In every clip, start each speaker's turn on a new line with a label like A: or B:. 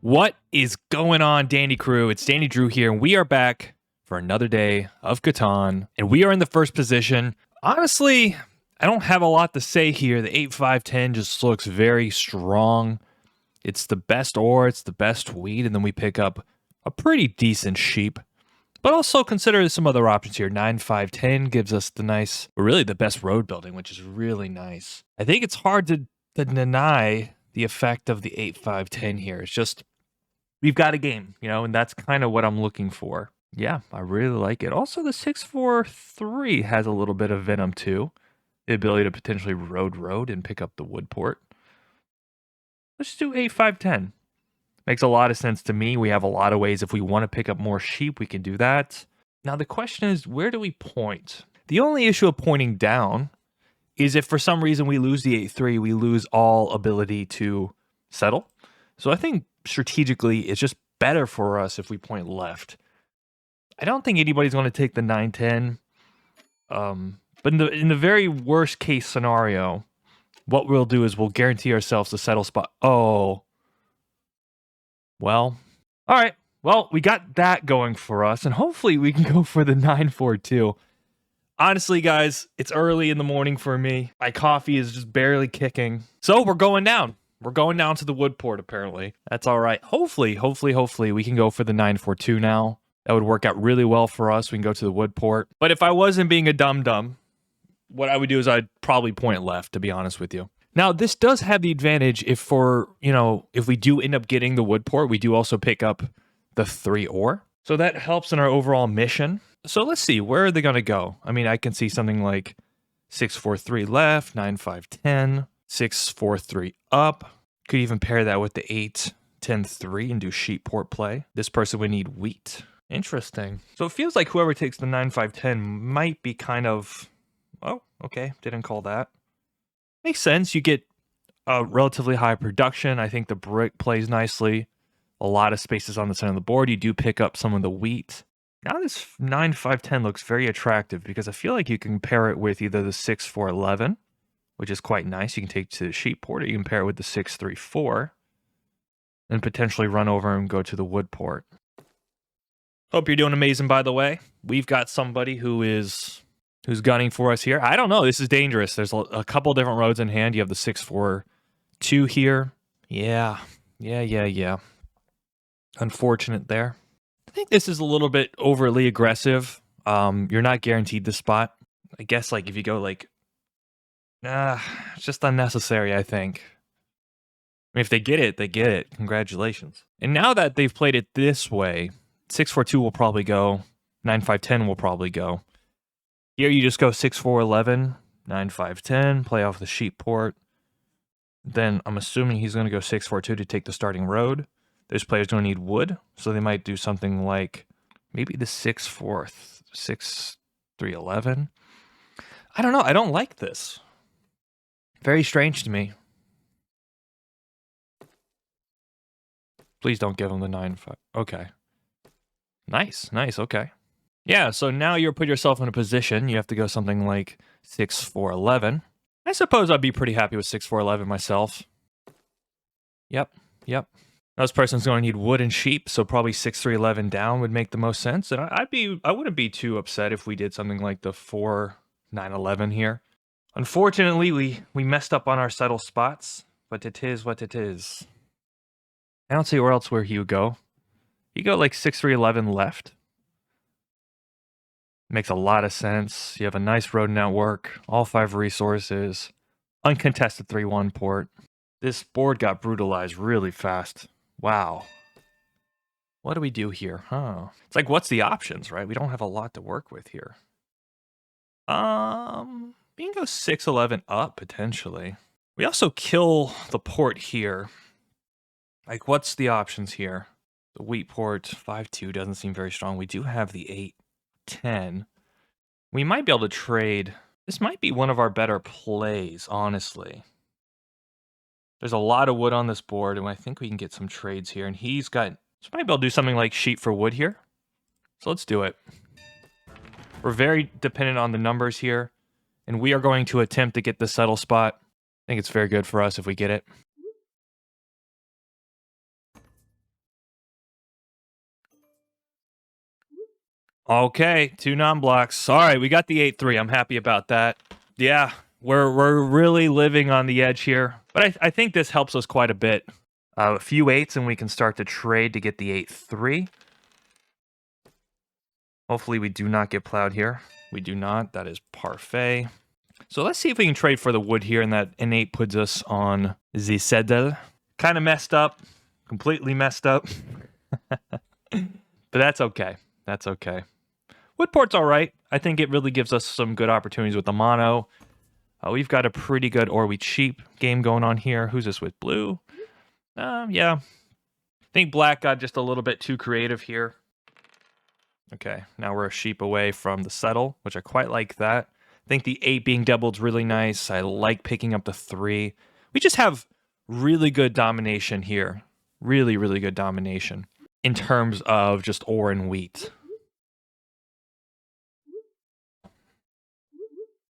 A: What is going on, Dandy Crew? It's DandyDrew here, and we are back for another day of Catan, and we are in the first position. Honestly, I don't have a lot to say here. The 8-5-10 just looks very strong. It's the best ore, it's the best wheat, and then we pick up a pretty decent sheep. But also consider some other options here. 9-5-10 gives us the nice, really the best road building, which is really nice. I think it's hard to deny the effect of the 8-5-10 here. It's just, we've got a game, and that's kind of what I'm looking for. Yeah, I really like it. Also, the 6-4-3 has a little bit of venom too. The ability to potentially road and pick up the wood port. Let's do 8-5-10. Makes a lot of sense to me. We have a lot of ways. If we want to pick up more sheep, we can do that. Now, the question is, where do we point? The only issue of pointing down is if for some reason we lose the 8-3, we lose all ability to settle. So I think strategically, it's just better for us if we point left. I don't think anybody's going to take the 9-10. But in the very worst case scenario, what we'll do is we'll guarantee ourselves a settle spot. Oh. Well, all right. Well, we got that going for us, and hopefully we can go for the 9-4-2. Honestly, guys, it's early in the morning for me. My coffee is just barely kicking. So we're going down. We're going down to the wood port, apparently. That's all right. Hopefully, we can go for the 9-4-2 now. That would work out really well for us. We can go to the wood port. But if I wasn't being a dum-dum, what I would do is I'd probably point left, to be honest with you. Now, this does have the advantage if we do end up getting the wood port, we do also pick up the 3 ore. So that helps in our overall mission. So let's see, where are they going to go? I mean, I can see something like 6-4-3 left, 9-5-10, 6-4-3 up. Could even pair that with the 8-10-3 and do sheep port play. This person would need wheat. Interesting. So it feels like whoever takes the 9-5-10 might be kind of... Oh, okay, didn't call that. Makes sense. You get a relatively high production. I think the brick plays nicely. A lot of spaces on the center of the board. You do pick up some of the wheat. Now this 9-5-10 looks very attractive because I feel like you can pair it with either the 6-4-11, which is quite nice. You can take to the sheep port, or you can pair it with the 6-3-4 and potentially run over and go to the wood port. Hope you're doing amazing, by the way. We've got somebody who's gunning for us here. I don't know. This is dangerous. There's a couple different roads in hand. You have the 6-4-2 here. Yeah. Unfortunate there. I think this is a little bit overly aggressive. You're not guaranteed the spot. I guess if you go it's just unnecessary, I think. I mean, if they get it, they get it. Congratulations. And now that they've played it this way, 6-4-2 will probably go. 9-5-10 will probably go. Here you just go 6-4-11, 9-5-10, play off the sheep port. Then I'm assuming he's going to go 6-4-2 to take the starting road. This player's going to need wood, so they might do something like maybe the 6-3-11. I don't know. I don't like this. Very strange to me. Please don't give him the 9-5. Okay. Nice, okay. Yeah, so now you put yourself in a position, you have to go something like 6-4-11. I suppose I'd be pretty happy with 6-4-11 myself. Yep. Now this person's going to need wood and sheep, so probably 6-3-11 down would make the most sense. And I wouldn't be too upset if we did something like the 4-9-11 here. Unfortunately, we messed up on our settle spots, but it is what it is. I don't see where else he would go. You go like 6-3-11 left. Makes a lot of sense. You have a nice road network, all 5 resources, uncontested 3-1 port. This board got brutalized really fast. Wow. What do we do here? Huh. It's like, what's the options, right? We don't have a lot to work with here. We can go 6-11 up, potentially. We also kill the port here. Like, what's the options here? The wheat port, 5-2 doesn't seem very strong. We do have the 8-10. We might be able to trade. This might be one of our better plays, honestly. There's a lot of wood on this board, and I think we can get some trades here. And he's got... So might be able to do something like sheep for wood here. So let's do it. We're very dependent on the numbers here, and we are going to attempt to get the settle spot. I think it's very good for us if we get it. Okay, 2 non-blocks. All right, we got the 8-3. I'm happy about that. Yeah, we're really living on the edge here. But I think this helps us quite a bit. A few 8s and we can start to trade to get the 8-3. Hopefully we do not get plowed here. We do not. That is parfait. So let's see if we can trade for the wood here, and that innate puts us on the saddle. Kind of messed up. Completely messed up. But that's okay. That's okay. Woodport's all right. I think it really gives us some good opportunities with the mono. We've got a pretty good or we cheap game going on here. Who's this with? Blue? Yeah. I think black got just a little bit too creative here. Okay, now we're a sheep away from the settle, which I quite like that. I think the 8 being doubled is really nice. I like picking up the 3. We just have really good domination here. Really, really good domination in terms of just ore and wheat.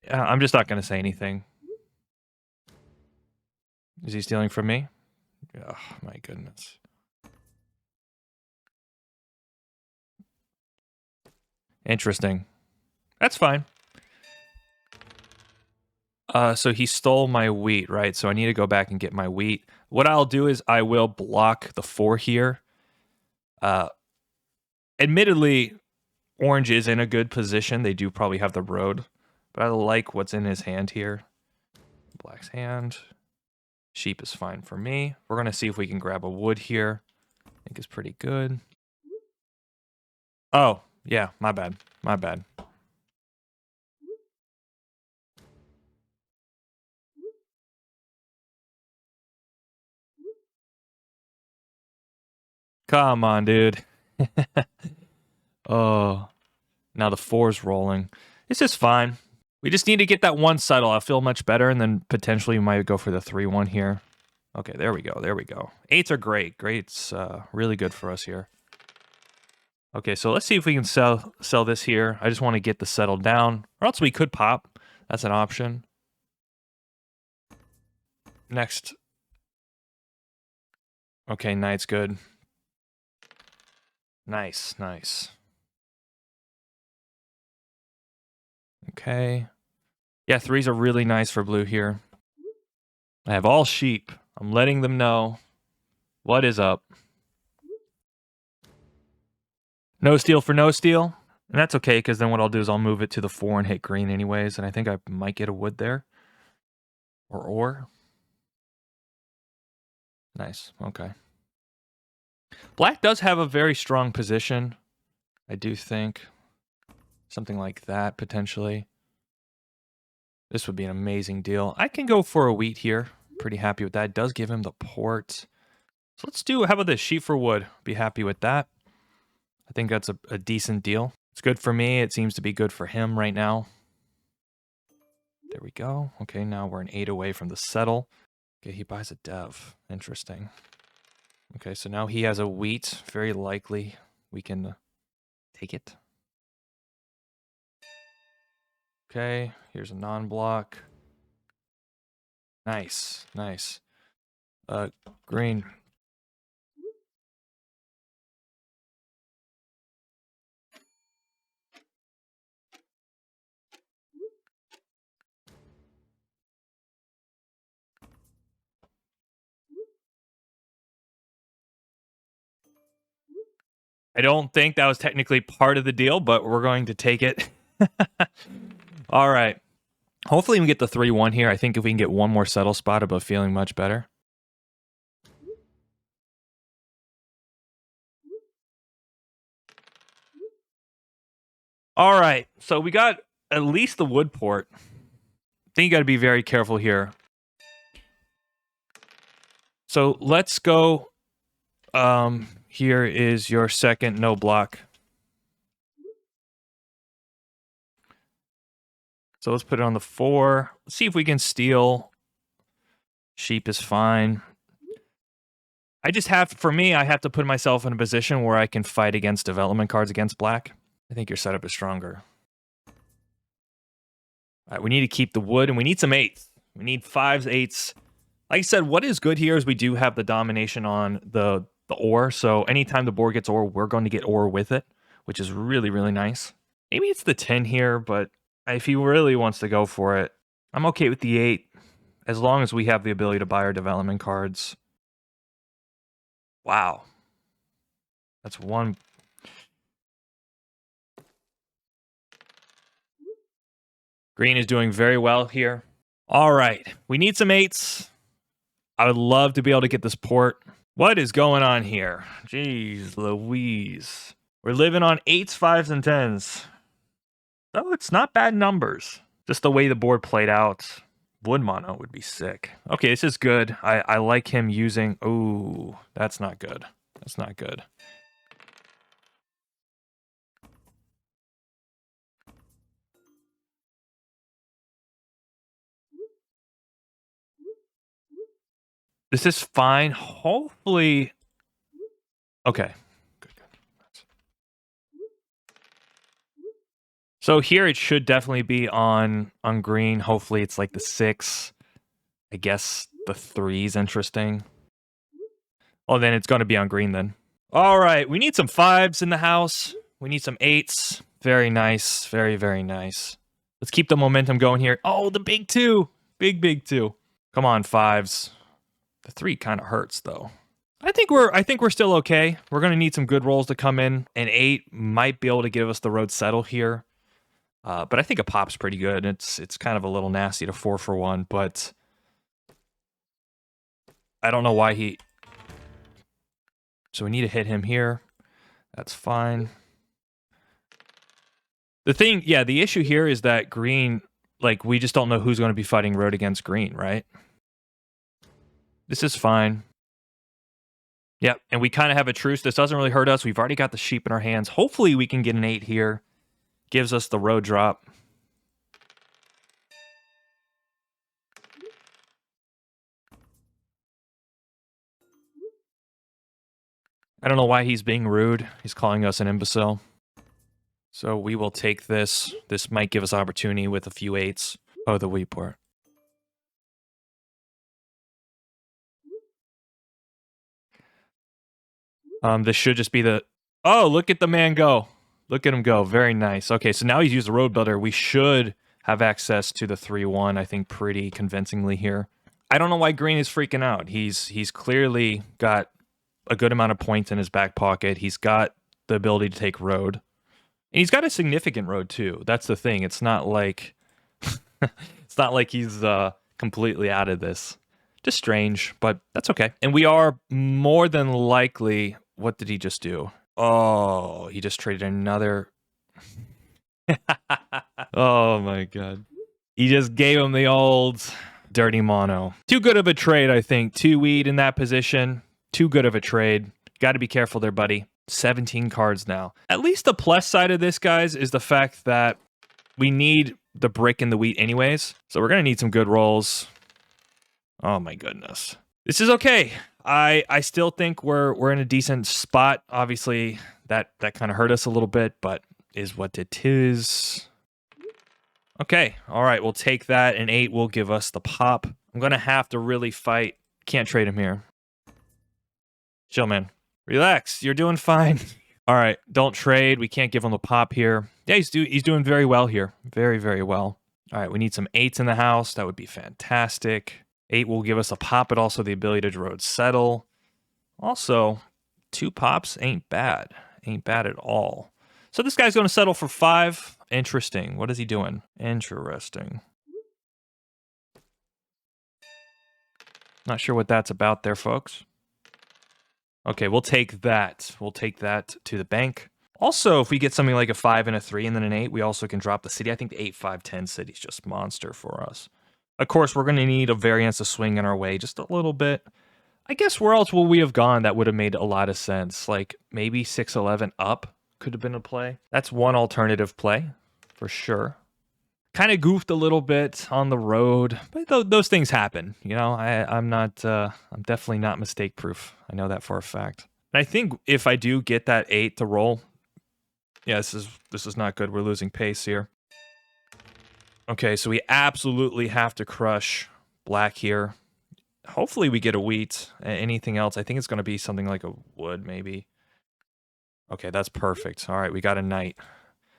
A: I'm just not going to say anything. Is he stealing from me? Oh, my goodness. Interesting. That's fine. So he stole my wheat, right? So I need to go back and get my wheat. What I'll do is I will block the 4 here. Admittedly, orange is in a good position. They do probably have the road. But I like what's in his hand here. Black's hand. Sheep is fine for me. We're going to see if we can grab a wood here. I think it's pretty good. Oh, yeah, my bad. My bad. Come on, dude. Oh, now the 4's rolling. This is fine. We just need to get that 1 settle. I'll feel much better, and then potentially we might go for the 3-1 here. Okay, there we go. There we go. 8s are great. Great's really good for us here. Okay, so let's see if we can sell this here. I just want to get the settle down, or else we could pop. That's an option. Next. Okay, knight's good. Nice, nice. Okay. Yeah, 3s are really nice for blue here. I have all sheep. I'm letting them know what is up. No steal for no steal. And that's okay, because then what I'll do is I'll move it to the 4 and hit green anyways, and I think I might get a wood there. Or ore. Nice, okay. Black does have a very strong position, I do think. Something like that, potentially. This would be an amazing deal. I can go for a wheat here. Pretty happy with that. It does give him the port. So let's do, how about this? Sheep for wood. Be happy with that. I think that's a decent deal. It's good for me. It seems to be good for him right now. There we go. Okay, now we're an 8 away from the settle. Okay, he buys a dev. Interesting. Okay, so now he has a wheat. Very likely we can take it. Okay, here's a non-block. Nice, nice. Green. I don't think that was technically part of the deal, but we're going to take it. All right. Hopefully we get the 3-1 here. I think if we can get one more settle spot, I'll be feeling much better. All right. So we got at least the wood port. I think you got to be very careful here. So let's go. Here is your second no block. So let's put it on the 4. Let's see if we can steal. Sheep is fine. I just have, for me, I have to put myself in a position where I can fight against development cards against black. I think your setup is stronger. All right, we need to keep the wood, and we need some 8s. We need 5s, 8s. Like I said, what is good here is we do have the domination on the ore, so anytime the board gets ore, we're going to get ore with it, which is really, really nice. Maybe it's the 10 here, but if he really wants to go for it, I'm okay with the 8, as long as we have the ability to buy our development cards. Wow. That's one. Green is doing very well here. All right. We need some 8s. I would love to be able to get this port. What is going on here? Jeez Louise. We're living on 8s, 5s, and 10s. Oh, it's not bad numbers. Just the way the board played out. Wood mono would be sick. Okay, this is good. I like him using... Ooh, that's not good. That's not good. This is fine. Hopefully... Okay. Good. So here it should definitely be on green. Hopefully it's like the 6. I guess the 3 is interesting. Oh, then it's going to be on green then. All right, we need some 5s in the house. We need some 8s. Very nice. Very, very nice. Let's keep the momentum going here. Oh, the big 2. Big 2. Come on, 5s. The 3 kind of hurts though. I think we're still okay. We're going to need some good rolls to come in. An 8 might be able to give us the road settle here. But I think a pop's pretty good. It's kind of a little nasty to 4 for 1, but I don't know why he... So we need to hit him here. That's fine. The issue here is that green, like, we just don't know who's going to be fighting road against green, right? This is fine. Yep, and we kind of have a truce. This doesn't really hurt us. We've already got the sheep in our hands. Hopefully we can get an 8 here. Gives us the road drop. I don't know why he's being rude. He's calling us an imbecile. So we will take this. This might give us opportunity with a few 8s. Oh, the wheat port. This should just be the... Oh, look at the man go. Look at him go. Very nice. Okay, so now he's used the road builder. We should have access to the 3-1, I think, pretty convincingly here. I don't know why green is freaking out. He's clearly got a good amount of points in his back pocket. He's got the ability to take road. And he's got a significant road, too. That's the thing. It's not like... it's not like he's completely out of this. Just strange, but that's okay. And we are more than likely... What did he just do? Oh, he just traded another... Oh my god. He just gave him the old dirty mono. Too good of a trade, I think. 2 weed in that position. Too good of a trade. Got to be careful there, buddy. 17 cards now. At least the plus side of this, guys, is the fact that we need the brick and the wheat anyways. So we're going to need some good rolls. Oh my goodness. This is okay. I still think we're in a decent spot. Obviously, that kind of hurt us a little bit, but is what it is. Okay, all right, we'll take that. An 8 will give us the pop. I'm going to have to really fight. Can't trade him here. Chill, man. Relax. You're doing fine. All right, don't trade. We can't give him the pop here. Yeah, he's doing very well here. Very, very well. All right, we need some 8s in the house. That would be fantastic. 8 will give us a pop, but also the ability to road settle. Also, 2 pops ain't bad. Ain't bad at all. So this guy's going to settle for 5. Interesting. What is he doing? Interesting. Not sure what that's about there, folks. Okay, we'll take that. We'll take that to the bank. Also, if we get something like a 5 and a 3 and then an 8, we also can drop the city. I think the 8, 5, 10 city's just monster for us. Of course, we're going to need a variance to swing in our way just a little bit. I guess where else will we have gone that would have made a lot of sense? Like maybe 6-11 up could have been a play. That's one alternative play for sure. Kind of goofed a little bit on the road, but those things happen. You know, I'm definitely not mistake proof. I know that for a fact. And I think if I do get that 8 to roll, yeah, this is not good. We're losing pace here. Okay, so we absolutely have to crush black here. Hopefully we get a wheat. Anything else? I think it's going to be something like a wood, maybe. Okay, that's perfect. All right, we got a knight.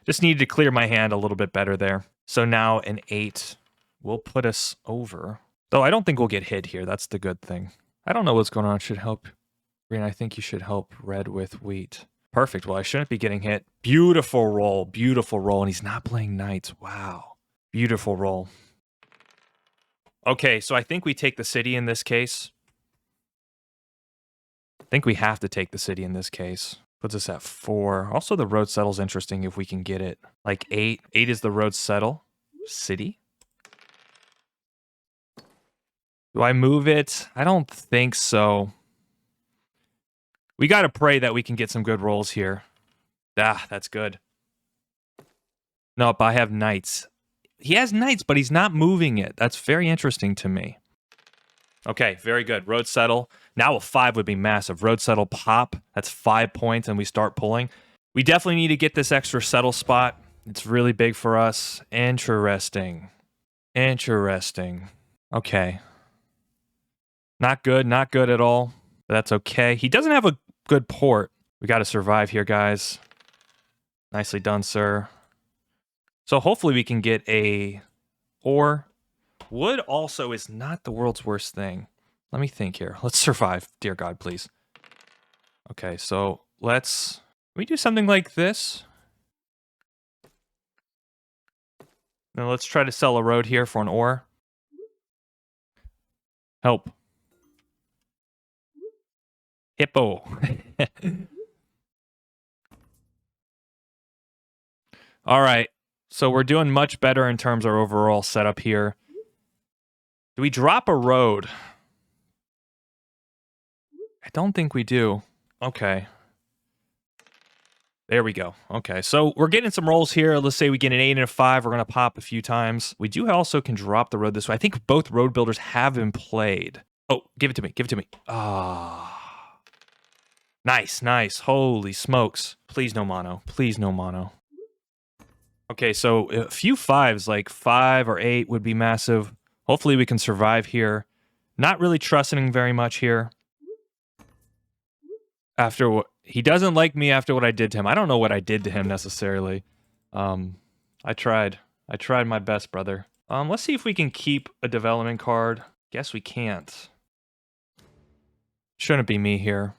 A: Just needed to clear my hand a little bit better there. So now an 8 will put us over. Though I don't think we'll get hit here. That's the good thing. I don't know what's going on. Should help green. I think you should help red with wheat. Perfect. Well, I shouldn't be getting hit. Beautiful roll. Beautiful roll. And he's not playing knights. Wow. Beautiful roll. Okay, so I think we take the city in this case. I think we have to take the city in this case. Puts us at 4. Also, the road settle's interesting if we can get it. Like 8. 8 is the road settle. City? Do I move it? I don't think so. We got to pray that we can get some good rolls here. Ah, that's good. Nope, I have knights. He has knights, but he's not moving it. That's very interesting to me. Okay, very good. Road settle. Now a 5 would be massive. Road settle pop. That's 5 points, and we start pulling. We definitely need to get this extra settle spot. It's really big for us. Interesting. Interesting. Okay. Not good. Not good at all. But that's okay. He doesn't have a good port. We got to survive here, guys. Nicely done, sir. So hopefully we can get a ore. Wood also is not the world's worst thing. Let me think here. Let's survive, dear God, please. Okay, so let's... Can we do something like this? Now let's try to sell a road here for an ore. Help. Hippo. All right. So we're doing much better in terms of our overall setup here. Do we drop a road? I don't think we do. Okay. There we go. Okay, so we're getting some rolls here. Let's say we get an 8 and a 5. We're going to pop a few times. We do also can drop the road this way. I think both road builders have been played. Oh, give it to me. Give it to me. Ah. Nice, nice. Holy smokes. Please no mono. Please no mono. Okay, so a few 5s, like 5 or 8 would be massive. Hopefully we can survive here. Not really trusting very much here. After what... He doesn't like me after what I did to him. I don't know what I did to him necessarily. I tried. I tried my best, brother. Let's see if we can keep a development card. Guess we can't. Shouldn't be me here.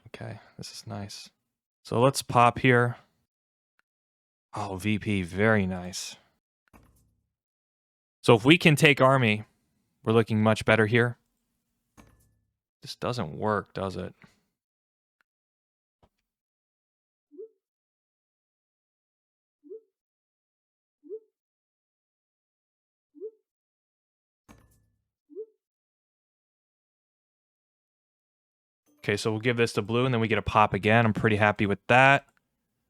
A: Okay, this is nice. So let's pop here. Oh, VP, very nice. So if we can take army, we're looking much better here. This doesn't work, does it? Okay, so we'll give this to blue, and then we get a pop again. I'm pretty happy with that.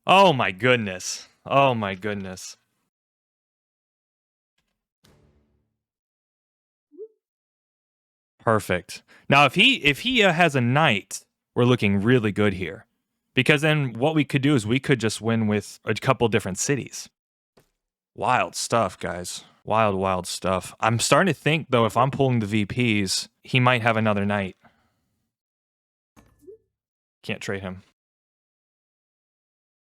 A: Oh my goodness. Oh my goodness. Perfect. Now, if he has a knight, we're looking really good here. Because then what we could do is we could just win with a couple different cities. Wild stuff, guys. Wild, wild stuff. I'm starting to think, though, if I'm pulling the VPs, he might have another knight. Can't trade him.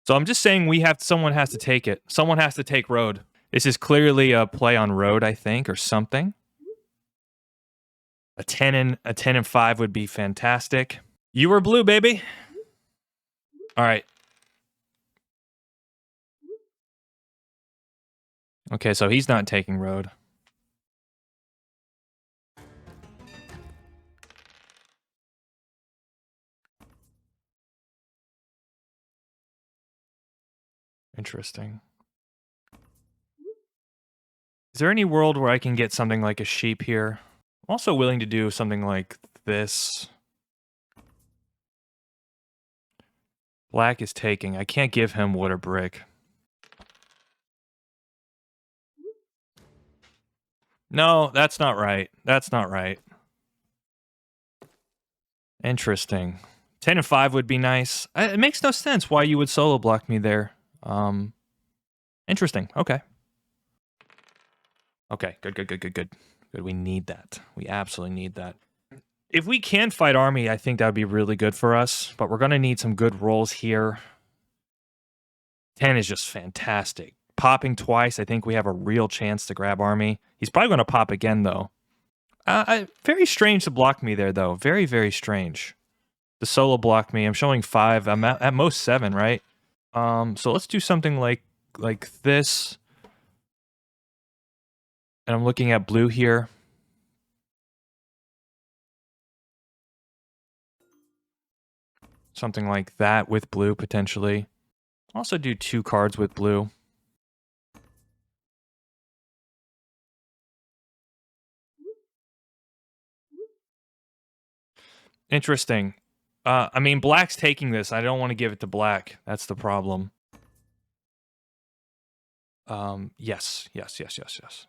A: So I'm just saying someone has to take it. Someone has to take road. This is clearly a play on road, I think, or something. A 10 and 5 would be fantastic. You were blue, baby. All right. Okay, so he's not taking road. Interesting. Is there any world where I can get something like a sheep here? I'm also willing to do something like this. Black is taking. I can't give him wood or brick. No, that's not right. That's not right. Interesting. 10 and 5 would be nice. It makes no sense why you would solo block me there. Interesting. Okay. Okay, good. Good, we need that. We absolutely need that. If we can fight army, I think that would be really good for us. But we're going to need some good rolls here. 10 is just fantastic. Popping twice, I think we have a real chance to grab army. He's probably going to pop again, though. Very strange to block me there, though. Very, very strange. The solo block me. I'm showing 5. I'm at most 7, right? So let's do something like this. And I'm looking at blue here. Something like that with blue, potentially. Also do 2 cards with blue. Interesting. I mean, black's taking this. I don't want to give it to black. That's the problem. Yes. If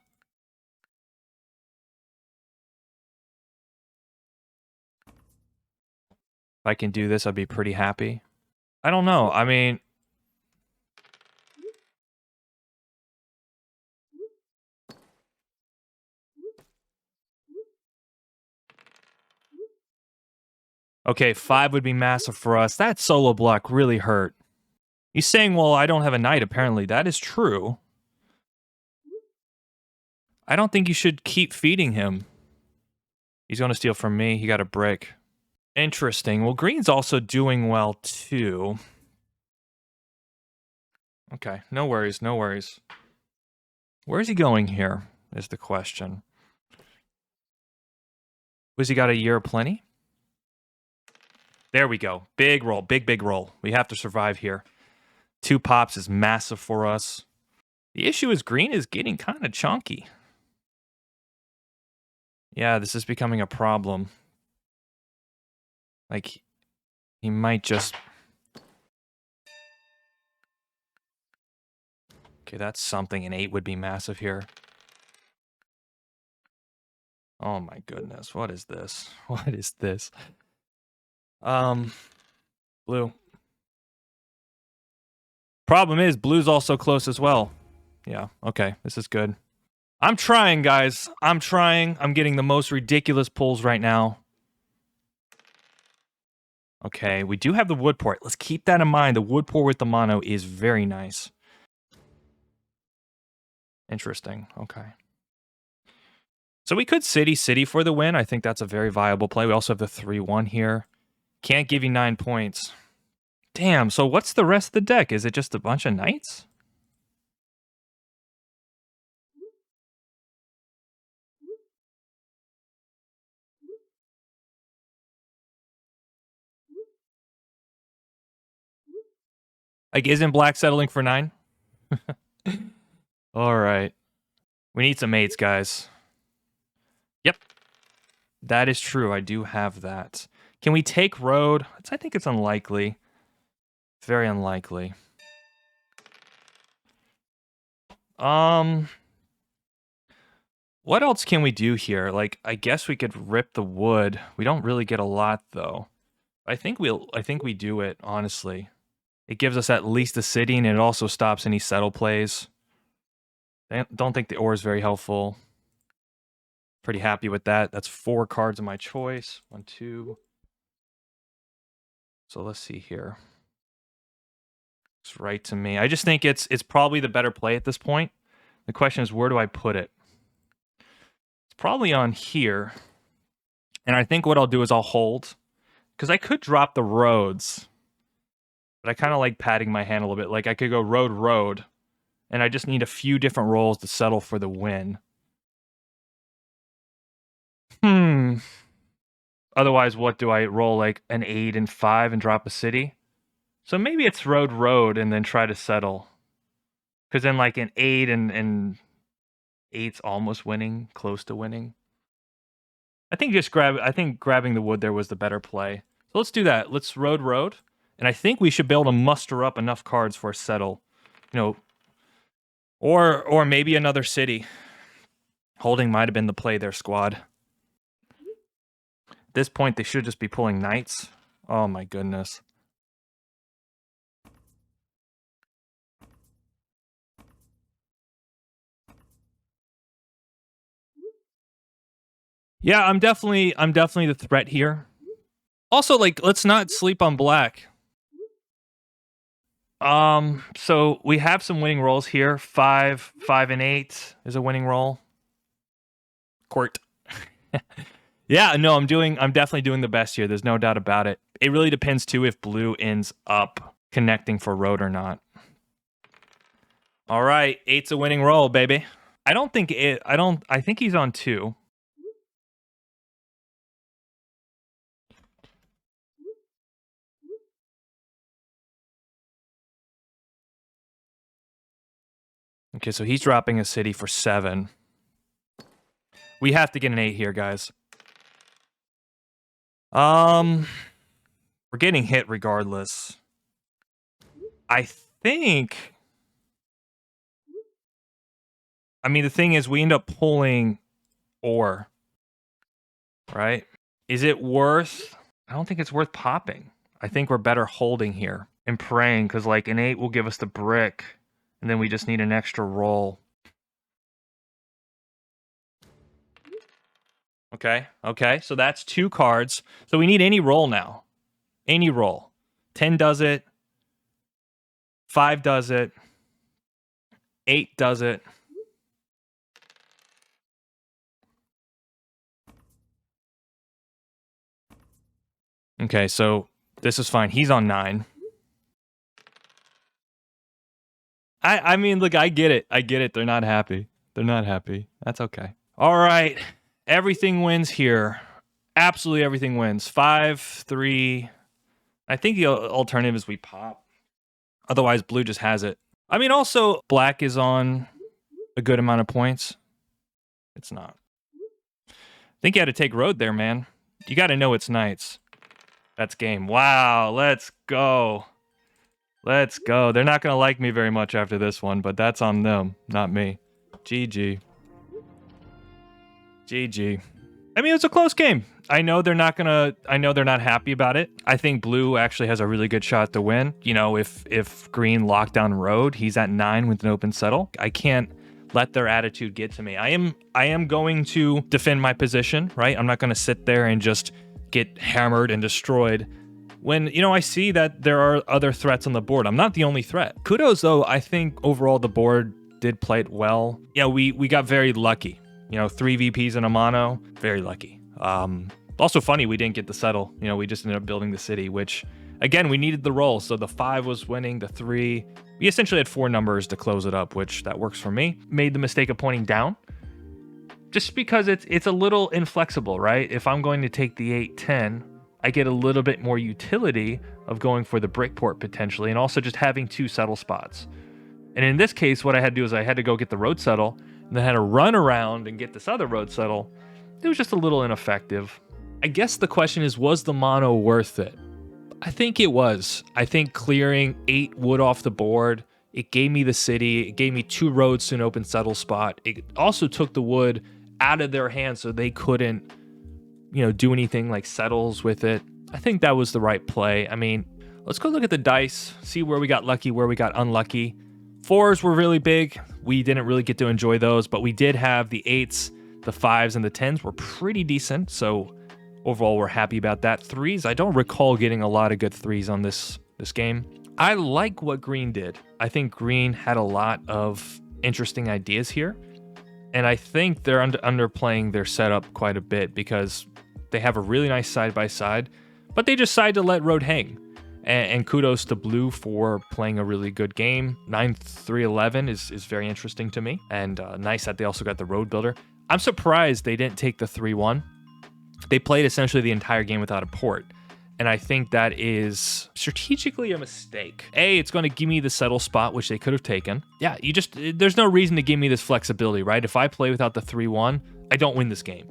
A: I can do this, I'd be pretty happy. I don't know. I mean... Okay, 5 would be massive for us. That solo block really hurt. He's saying, well, I don't have a knight, apparently. That is true. I don't think you should keep feeding him. He's going to steal from me. He got a brick. Interesting. Well, green's also doing well, too. Okay, no worries, no worries. Where's he going here, is the question. Was he got a year of plenty? There we go. Big roll, big roll. We have to survive here. 2 pops is massive for us. The issue is green is getting kind of chunky. Yeah, this is becoming a problem. Like, he might just... Okay, that's something. An 8 would be massive here. Oh my goodness, what is this? What is this? Blue. Problem is, blue's also close as well. Yeah, okay, this is good. I'm trying, guys. I'm trying. I'm getting the most ridiculous pulls right now. Okay, we do have the wood port. Let's keep that in mind. The wood port with the mono is very nice. Interesting. Okay. So we could city for the win. I think that's a very viable play. We also have the 3-1 here. Can't give you 9 points. Damn, so what's the rest of the deck? Is it just a bunch of knights? Like, isn't black settling for 9? All right. We need some 8s, guys. Yep. That is true. I do have that. Can we take road? I think it's unlikely. Very unlikely. What else can we do here? Like, I guess we could rip the wood. We don't really get a lot, though. I think we do it, honestly. It gives us at least a city, and it also stops any settle plays. I don't think the ore is very helpful. Pretty happy with that. That's 4 cards of my choice. 1, 2. So let's see here. It's right to me. I just think it's probably the better play at this point. The question is, where do I put it? It's probably on here. And I think what I'll do is I'll hold. Because I could drop the roads. But I kind of like padding my hand a little bit. Like, I could go road. And I just need a few different rolls to settle for the win. Otherwise, what do I roll? Like an 8 and 5 and drop a city? So maybe it's road and then try to settle. Because then like an 8 and 8's almost winning, close to winning. I think grabbing the wood there was the better play. So let's do that. Let's road. And I think we should be able to muster up enough cards for a settle. You know, or maybe another city. Holding might have been the play there, squad. At this point, they should just be pulling knights. Oh my goodness. Yeah, I'm definitely the threat here. Also, like, let's not sleep on black. So we have some winning rolls here. 5, 5, and 8 is a winning roll. Court. Yeah, no, I'm definitely doing the best here. There's no doubt about it. It really depends too if blue ends up connecting for road or not. All right, 8's a winning roll, baby. I think he's on 2. Okay, so he's dropping a city for 7. We have to get an 8 here, guys. We're getting hit regardless. I think. I mean, the thing is, we end up pulling ore, right? Is it worth? I don't think it's worth popping. I think we're better holding here and praying because, like, an 8 will give us the brick, and then we just need an extra roll. Okay, so that's 2 cards. So we need any roll now. Any roll. 10 does it. 5 does it. 8 does it. Okay, so this is fine. He's on 9. I mean, look, I get it. They're not happy. That's okay. All right. Everything wins here. Absolutely everything wins. 5, 3. I think the alternative is we pop. Otherwise, blue just has it. I mean, also, black is on a good amount of points. It's not. I think you had to take road there, man. You got to know it's knights. That's game. Wow, let's go. Let's go. They're not going to like me very much after this one, but that's on them, not me. GG. GG. I mean, it's a close game. I know they're not happy about it. I think blue actually has a really good shot to win. You know, if green locked down road, he's at 9 with an open settle. I can't let their attitude get to me. I am going to defend my position, right? I'm not going to sit there and just get hammered and destroyed when, you know, I see that there are other threats on the board. I'm not the only threat. Kudos, though. I think overall the board did play it well. Yeah, we got very lucky. You know, 3 VPs in a mono, very lucky. Also funny, we didn't get the settle. You know, we just ended up building the city, which, again, we needed the roll. So the 5 was winning, the 3. We essentially had 4 numbers to close it up, which that works for me. Made the mistake of pointing down, just because it's a little inflexible, right? If I'm going to take the 8, 10, I get a little bit more utility of going for the brick port potentially, and also just having 2 settle spots. And in this case, what I had to do is I had to go get the road settle, and then I had to run around and get this other road settle. It was just a little ineffective. I guess the question is, was the mono worth it? I think it was. I think clearing 8 wood off the board, it gave me the city, it gave me 2 roads to an open settle spot. It also took the wood out of their hands so they couldn't, you know, do anything like settles with it. I think that was the right play. I mean, let's go look at the dice, see where we got lucky, where we got unlucky. 4s were really big. We didn't really get to enjoy those, but we did have the 8s, the 5s, and the 10s were pretty decent. So overall, we're happy about that. 3s, I don't recall getting a lot of good 3s on this game. I like what green did. I think green had a lot of interesting ideas here. And I think they're underplaying their setup quite a bit because they have a really nice side-by-side, but they decide to let road hang. And kudos to blue for playing a really good game. 9-3-11 is very interesting to me. And nice that they also got the road builder. I'm surprised they didn't take the 3-1. They played essentially the entire game without a port. And I think that is strategically a mistake. A, it's going to give me the settle spot, which they could have taken. Yeah, there's no reason to give me this flexibility, right? If I play without the 3-1, I don't win this game.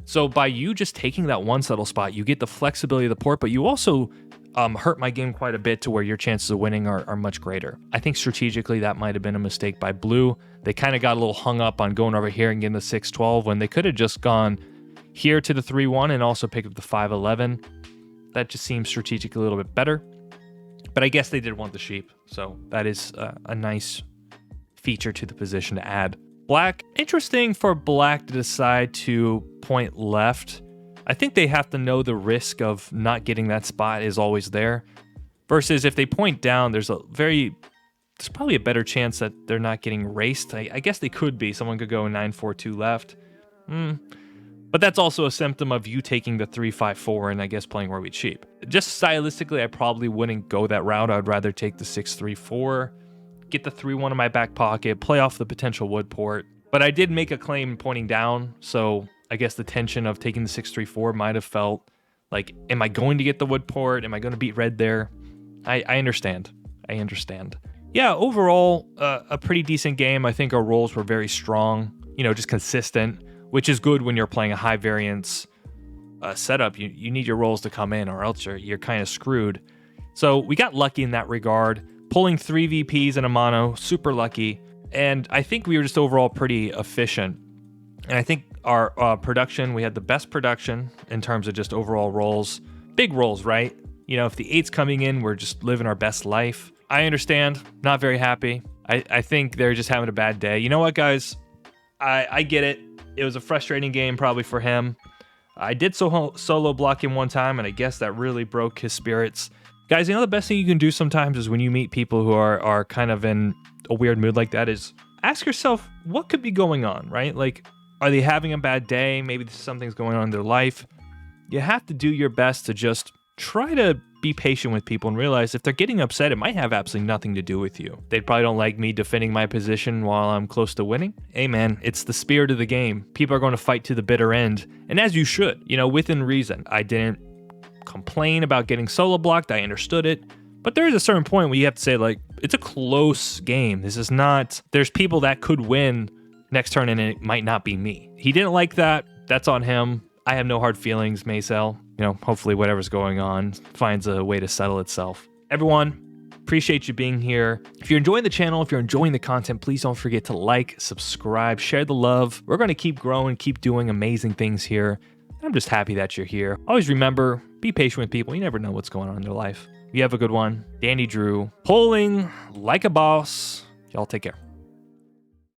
A: So by you just taking that 1 settle spot, you get the flexibility of the port, but you also hurt my game quite a bit to where your chances of winning are much greater. I think strategically that might have been a mistake by blue. They kind of got a little hung up on going over here and getting the 6-12 when they could have just gone here to the 3-1 and also picked up the 5-11. That just seems strategically a little bit better. But I guess they did want the sheep, so that is a nice feature to the position to add. Black, interesting for black to decide to point left. I think they have to know the risk of not getting that spot is always there. Versus if they point down, there's probably a better chance that they're not getting raced. I guess they could be. Someone could go 9-4-2 left. But that's also a symptom of you taking the 3-5-4 and I guess playing really cheap. Just stylistically, I probably wouldn't go that route. I'd rather take the 6-3-4, get the 3-1 in my back pocket, play off the potential wood port. But I did make a claim pointing down, so I guess the tension of taking the 6-3-4 might have felt like, am I going to get the wood port? Am I going to beat red there? I understand. I understand. Yeah, overall, a pretty decent game. I think our rolls were very strong, just consistent, which is good when you're playing a high variance setup. You need your rolls to come in or else you're kind of screwed. So we got lucky in that regard. Pulling 3 VPs in a mono, super lucky. And I think we were just overall pretty efficient. And I think our production, we had the best production in terms of just overall rolls. Big rolls, right? If the 8's coming in, we're just living our best life. I understand, not very happy. I think they're just having a bad day. You know what, guys? I get it. It was a frustrating game probably for him. I did solo block him one time, and I guess that really broke his spirits. Guys, the best thing you can do sometimes is when you meet people who are kind of in a weird mood like that is ask yourself, what could be going on, right? Like, are they having a bad day? Maybe something's going on in their life. You have to do your best to just try to be patient with people and realize if they're getting upset, it might have absolutely nothing to do with you. They probably don't like me defending my position while I'm close to winning. Hey man, it's the spirit of the game. People are going to fight to the bitter end, and as you should, within reason. I didn't complain about getting solo blocked. I understood it. But there is a certain point where you have to say, like, it's a close game. This is not, there's people that could win next turn and it might not be me. He didn't like that. That's on him. I have no hard feelings, Maysel. Hopefully whatever's going on finds a way to settle itself. Everyone, appreciate you being here. If you're enjoying the channel, if you're enjoying the content, please don't forget to like, subscribe, share the love. We're going to keep growing, keep doing amazing things here. I'm just happy that you're here. Always remember, be patient with people. You never know what's going on in their life. You have a good one. DandyDrew, pulling like a boss. Y'all take care.